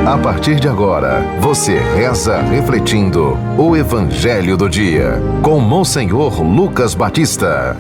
A partir de agora, você reza refletindo o Evangelho do Dia, com Monsenhor Lucas Batista.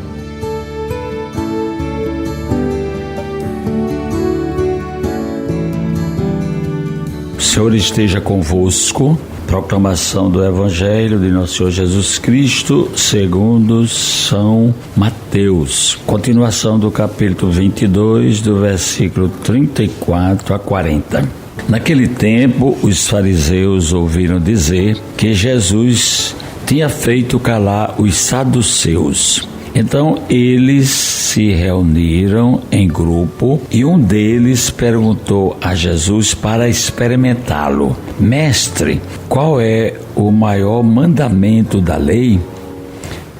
O Senhor esteja convosco. Proclamação do Evangelho de Nosso Senhor Jesus Cristo segundo São Mateus. Continuação do capítulo 22, do versículo 34 a 40. Naquele tempo, os fariseus ouviram dizer que Jesus tinha feito calar os saduceus. Então eles se reuniram em grupo e um deles perguntou a Jesus para experimentá-lo: Mestre, qual é o maior mandamento da lei?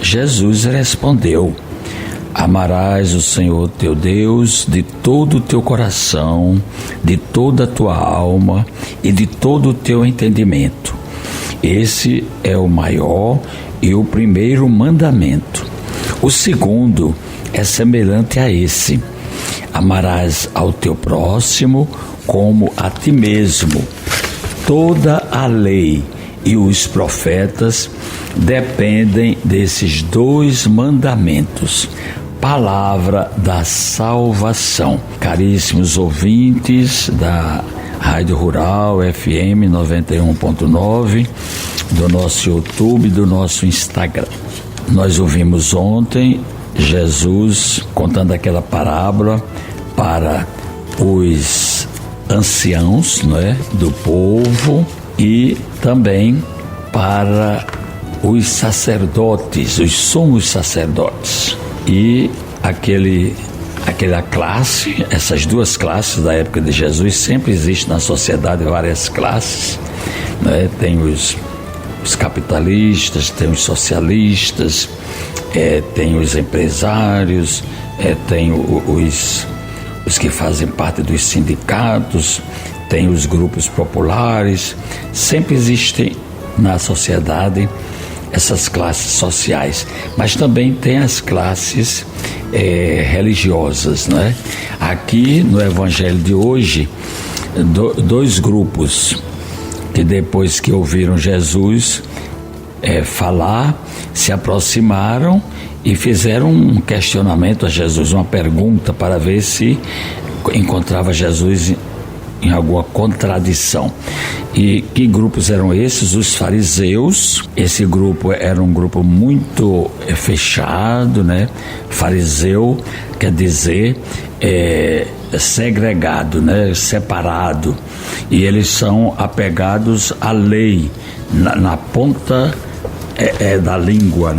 Jesus respondeu: Amarás o Senhor teu Deus de todo o teu coração, de toda a tua alma e de todo o teu entendimento. Esse é o maior e o primeiro mandamento. O segundo é semelhante a esse: amarás ao teu próximo como a ti mesmo. Toda a lei e os profetas dependem desses dois mandamentos. Palavra da salvação. Caríssimos ouvintes da Rádio Rural FM 91.9, do nosso YouTube, do nosso Instagram. Nós ouvimos ontem Jesus contando aquela parábola para os anciãos, do povo, e também para os sacerdotes, os sumos sacerdotes. E aquela classe, essas duas classes da época de Jesus, sempre existe na sociedade várias classes, Tem os capitalistas, tem os socialistas, tem os empresários, tem os que fazem parte dos sindicatos, tem os grupos populares. Sempre existem na sociedade essas classes sociais, mas também tem as classes religiosas, Aqui no Evangelho de hoje, dois grupos que depois que ouviram Jesus falar, se aproximaram e fizeram um questionamento a Jesus, uma pergunta para ver se encontrava Jesus em alguma contradição. E que grupos eram esses? Os fariseus. Esse grupo era um grupo muito fechado, Fariseu quer dizer segregado, separado. E eles são apegados à lei, na ponta da língua,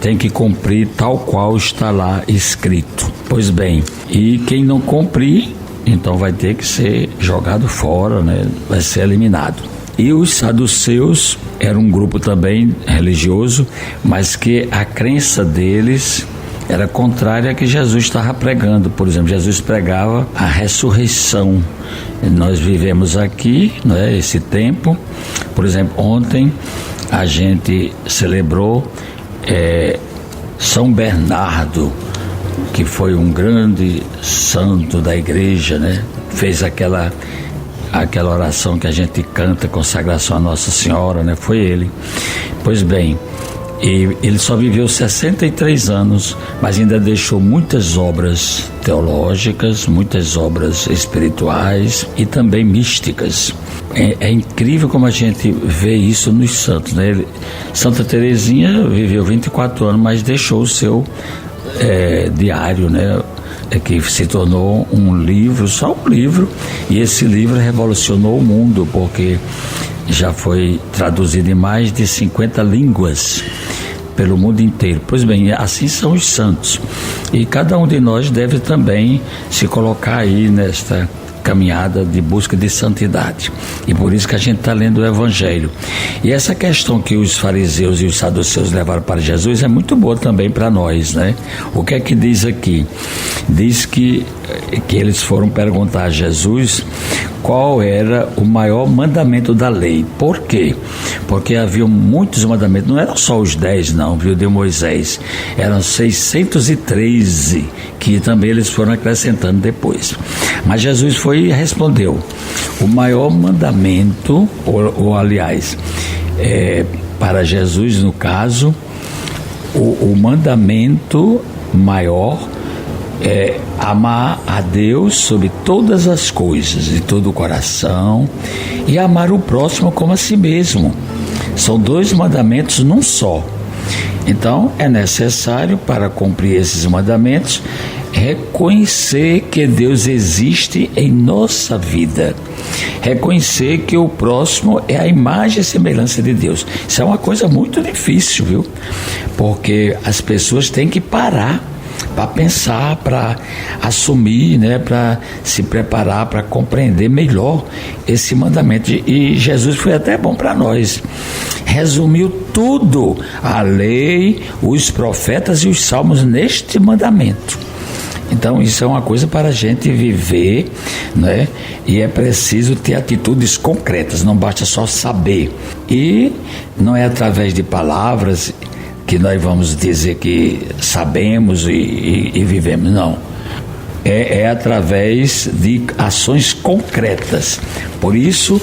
tem que cumprir tal qual está lá escrito. Pois bem, e quem não cumprir, então vai ter que ser jogado fora, vai ser eliminado. E os saduceus eram um grupo também religioso, mas que a crença deles era contrária a que Jesus estava pregando. Por exemplo, Jesus pregava a ressurreição. Nós vivemos aqui, esse tempo. Por exemplo, ontem a gente celebrou São Bernardo, que foi um grande santo da igreja, Fez aquela oração que a gente canta, consagração a Nossa Senhora, Foi ele. Pois bem, ele só viveu 63 anos, mas ainda deixou muitas obras teológicas, muitas obras espirituais e também místicas. É incrível como a gente vê isso nos santos, Santa Teresinha viveu 24 anos, mas deixou o seu diário, que se tornou um livro, só um livro, e esse livro revolucionou o mundo, porque já foi traduzido em mais de 50 línguas pelo mundo inteiro. Pois bem, assim são os santos, e cada um de nós deve também se colocar aí nesta caminhada de busca de santidade, e por isso que a gente está lendo o Evangelho. E essa questão que os fariseus e os saduceus levaram para Jesus é muito boa também para nós, O que é que diz aqui? Diz que eles foram perguntar a Jesus qual era o maior mandamento da lei. Por quê? porque havia muitos mandamentos, não eram só os 10 não, viu, de Moisés, eram 613, que também eles foram acrescentando depois. Mas Jesus foi e respondeu: o maior mandamento, ou aliás, para Jesus no caso, o mandamento maior é amar a Deus sobre todas as coisas, de todo o coração, e amar o próximo como a si mesmo. São 2 mandamentos num só. Então é necessário, para cumprir esses mandamentos, reconhecer que Deus existe em nossa vida, reconhecer que o próximo é a imagem e semelhança de Deus. Isso é uma coisa muito difícil, viu? Porque as pessoas têm que parar para pensar, para assumir, né, para se preparar, para compreender melhor esse mandamento. E Jesus foi até bom para nós. Resumiu tudo, a lei, os profetas e os salmos neste mandamento. Então isso é uma coisa para a gente viver, né? E é preciso ter atitudes concretas, não basta só saber. E não é através de palavras que nós vamos dizer que sabemos e vivemos, não. É através de ações concretas. Por isso,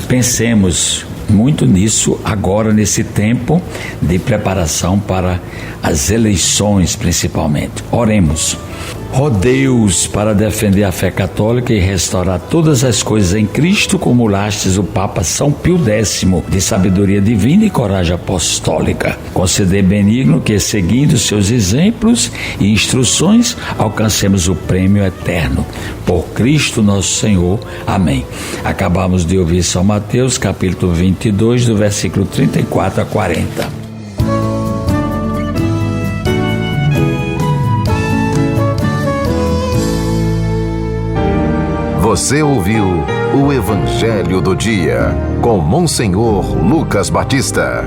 pensemos muito nisso agora, nesse tempo de preparação para as eleições, principalmente. Oremos. Ó Deus, para defender a fé católica e restaurar todas as coisas em Cristo, cumulastes o Papa São Pio X de sabedoria divina e coragem apostólica. Conceder benigno que, seguindo seus exemplos e instruções, alcancemos o prêmio eterno. Por Cristo nosso Senhor. Amém. Acabamos de ouvir São Mateus, capítulo 22, do versículo 34 a 40. Você ouviu o Evangelho do Dia, com Monsenhor Lucas Batista.